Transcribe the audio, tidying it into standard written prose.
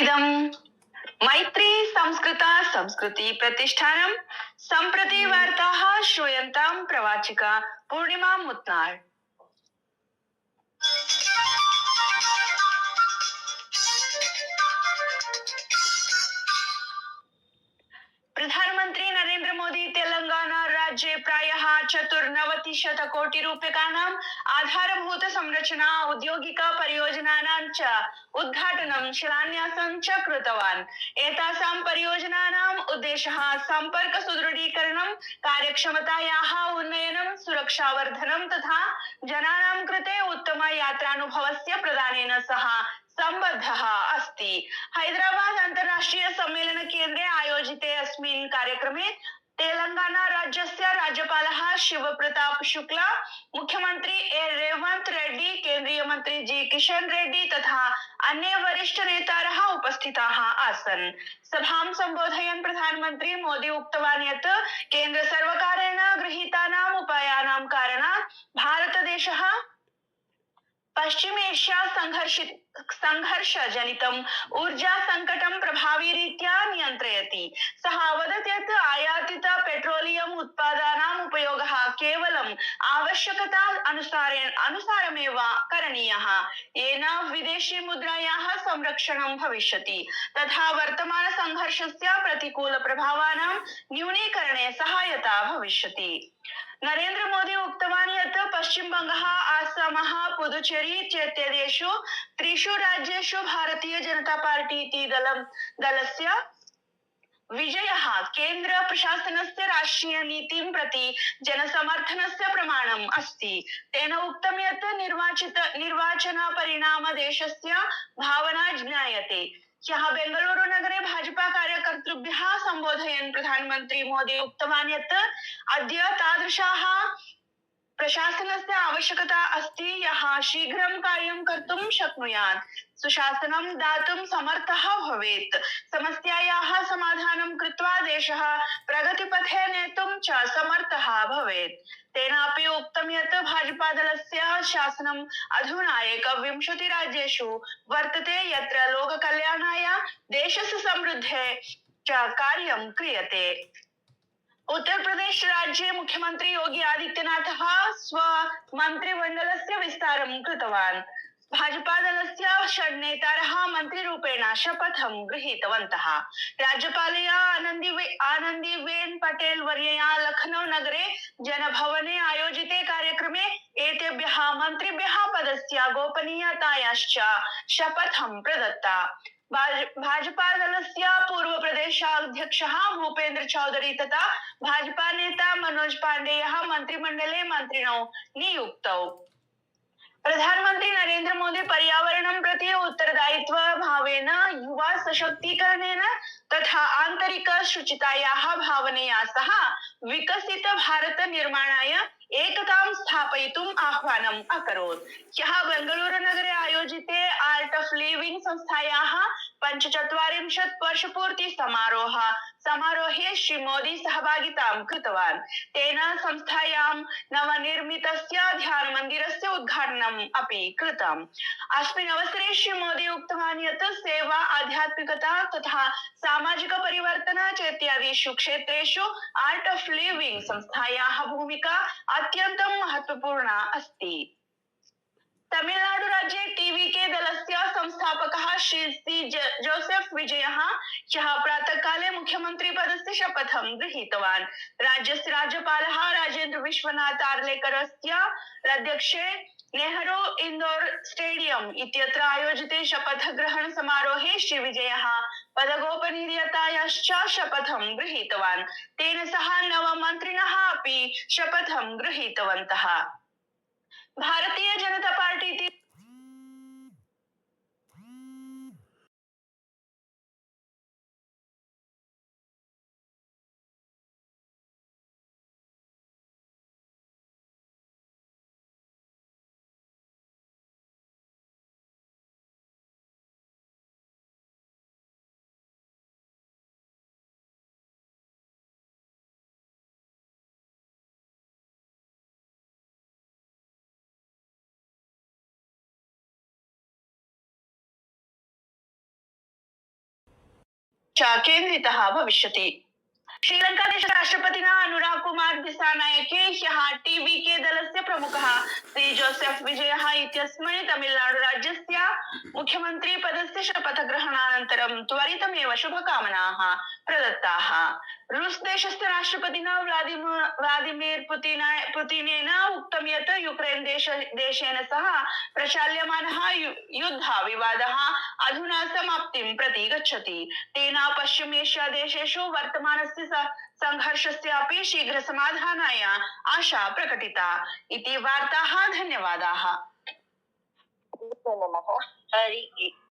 इदं मैत्री संस्कृत संस्कृति प्रतिष्ठानं सम्प्रति वार्ताः श्रूयन्तां प्रवाचिका पूर्णिमा मुत्नार। प्रधानमंत्री नरेंद्र मोदी तेलंगाना राज्ये प्रायः 94 कोटि रूप्यकाणाम् आधारभूत संरचना औद्योगिक परियोजनानां च उद्घाटनं शिलान्यासं च कृतवान्। एतासां परियोजनानाम् उद्देशः सम्पर्क सुदृढीकरणं, कार्यक्षमतायाः उन्नयनं, सुरक्षावर्धनं तथा जनानां कृते उत्तम यात्रानुभवस्य प्रदानेन सह सम्बद्धः अस्ति। हैदराबाद अंतर्राष्ट्रीय सम्मेलन केन्द्रे आयोजिते अस्मिन् कार्यक्रमे तेलंगाना राज्यस्य राज्यपालः शिवप्रताप शुक्ला, मुख्यमंत्री ए रेवंत रेड्डी, केंद्रीय मंत्री जी किशन रेड्डी तथा अन्ये वरिष्ठ नेतारः उपस्थिताः आसन्। सभां सम्बोधयन् प्रधानमंत्री मोदी उक्तवान् यत् केन्द्र सर्वकारेण गृहीतानाम् उपायानां कारणात् भारतदेशः पश्चिम एशिया संघर्षजनितम् ऊर्जा संकटं प्रभावीरीत्या नियन्त्रयति। सः अवदत् यत् आयातित पेट्रोलियम उत्पादानाम् उपयोगः केवलम् आवश्यकता अनुसारमेव करणीयः, येन विदेशी मुद्रायाः संरक्षणं भविष्यति तथा वर्तमान संघर्षस्य प्रतिकूल प्रभावानां न्यूनीकरणे सहायता भविष्यति। नरेंद्र मोदी उक्तवान् यत् पश्चिम बंगः, आसामः, पुदुचेरी चेत्यदेषु 3 राज्येषु भारतीय जनता पार्टी इति दलस्य विजयः केन्द्र प्रशासनस्य राष्ट्रिय नीतिं प्रति जनसमर्थनस्य प्रमाणम् अस्ति। तेन उक्तं यत् निर्वाचन परिणाम देशस्य भावना ज्ञायते। ह्यः बेंगलुरु नगरे भाजपा कार्यकर्तृभ्यः सम्बोधयन् प्रधानमंत्री मोदी उक्तवान् यत् अद्य तादृशाः प्रशासनस्य आवश्यकता अस्ति यः शीघ्रं कार्यं कर्तुं शक्नुयात्, सुशासनं दातुं समर्थः भवेत्, समस्यायाः समाधानं कृत्वा देशः प्रगतिपथे नेतुं च समर्थः भवेत्। तेनापि उक्तं यत् भाजपादलस्य शासनम् अधुना 21 राज्येषु वर्तते यत्र लोककल्याणाय, देशस्य समृद्धे च कार्यं क्रियते। उत्तर प्रदेश राज्ये मुख्यमंत्री योगी आदित्यनाथः स्वमन्त्रिमण्डलस्य विस्तारं कृतवान्। भाजपा दलस्य 6 नेतारः मन्त्रिरूपेण शपथं गृहीतवन्तः। राज्यपालया आनन्दीबेन पटेल वर्यया लखनऊ नगरे जनभवने आयोजिते कार्यक्रमे एतेभ्यः मन्त्रिभ्यः पदस्य गोपनीयतायाश्च शपथं प्रदत्ता। भाजपा दलस्य पूर्व प्रदेशाध्यक्षः भूपेन्द्र चौधरी तथा भाजपा नेता मनोज पांडेयः मंत्रिमंडले मंत्रिणो नियुक्तौ। प्रधानमंत्री नरेंद्र मोदी पर्यावरणं प्रति उत्तरदायित्व भावेन, युवा सशक्तीकरणेन तथा आन्तरिक शुचितायाः भावनया सह विकसित भारत निर्माणाय एकतां स्थापयितुम् आह्वानम् अकरोत्। ह्यः बेंगलुरु नगरे आयोजिते आर्ट ऑफ लिविंग संस्थायाः 45 वर्षपूर्ति समारोहे श्री मोदी सहभागितां कृतवान्। तेन संस्थायां नवनिर्मितस्य ध्यान मन्दिरस्य उद्घाटनम् अपि कृतम्। अस्मिन् अवसरे श्री मोदी उक्तवान् यत् सेवा, आध्यात्मिकता तथा सामाजिक परिवर्तन चेत्यादिषु क्षेत्रेषु आर्ट ऑफ लिविंग संस्थायाः भूमिका अत्यन्तं महत्वपूर्णा अस्ति। तमिलनाडु राज्ये टीवीके दलस्य संस्थापकः श्री सी जोसेफ विजयः ह्यः प्रातःकाले मुख्यमंत्री पदस्य शपथं गृहीतवान्। राज्यस्य राज्यपालः राजेन्द्र विश्वनाथ आर्लेकरस्य अध्यक्षे नेहरू इंडोर स्टेडियम इत्यत्र आयोजिते शपथग्रहण समारोहे श्री विजयः पदगोपनीयतायाश्च शपथं गृहीतवान्। तेन सह 9 मन्त्रिणः अपि शपथं गृहीतवन्तः। भारतीय जनता पार्टी केन्द्रितः भविष्यति। श्रीलङ्कादेशस्य राष्ट्रपतिना अनुराग कुमार दिसानायके ह्यः टीवीके दलस्य प्रमुखः श्री जोसेफ विजयः इत्यस्मै तमिलनाडुराज्यस्य मुख्यमन्त्री पदस्य शपथग्रहणानन्तरं त्वरितमेव शुभकामनाः प्रदत्ताः। रूस देशस्य राष्ट्रपतिना व्लादिमीर पुतिनेन उक्तं यत् यूक्रेन देशेन सह प्रचाल्यमानः युद्धविवादः अधुना समाप्तिं प्रति गच्छति। तेन पश्चिमेष्या देशेषु वर्तमानस्य संघर्षस्यापि शीघ्र समाधानाय आशा प्रकटिता इति वार्ताः। धन्यवादाः।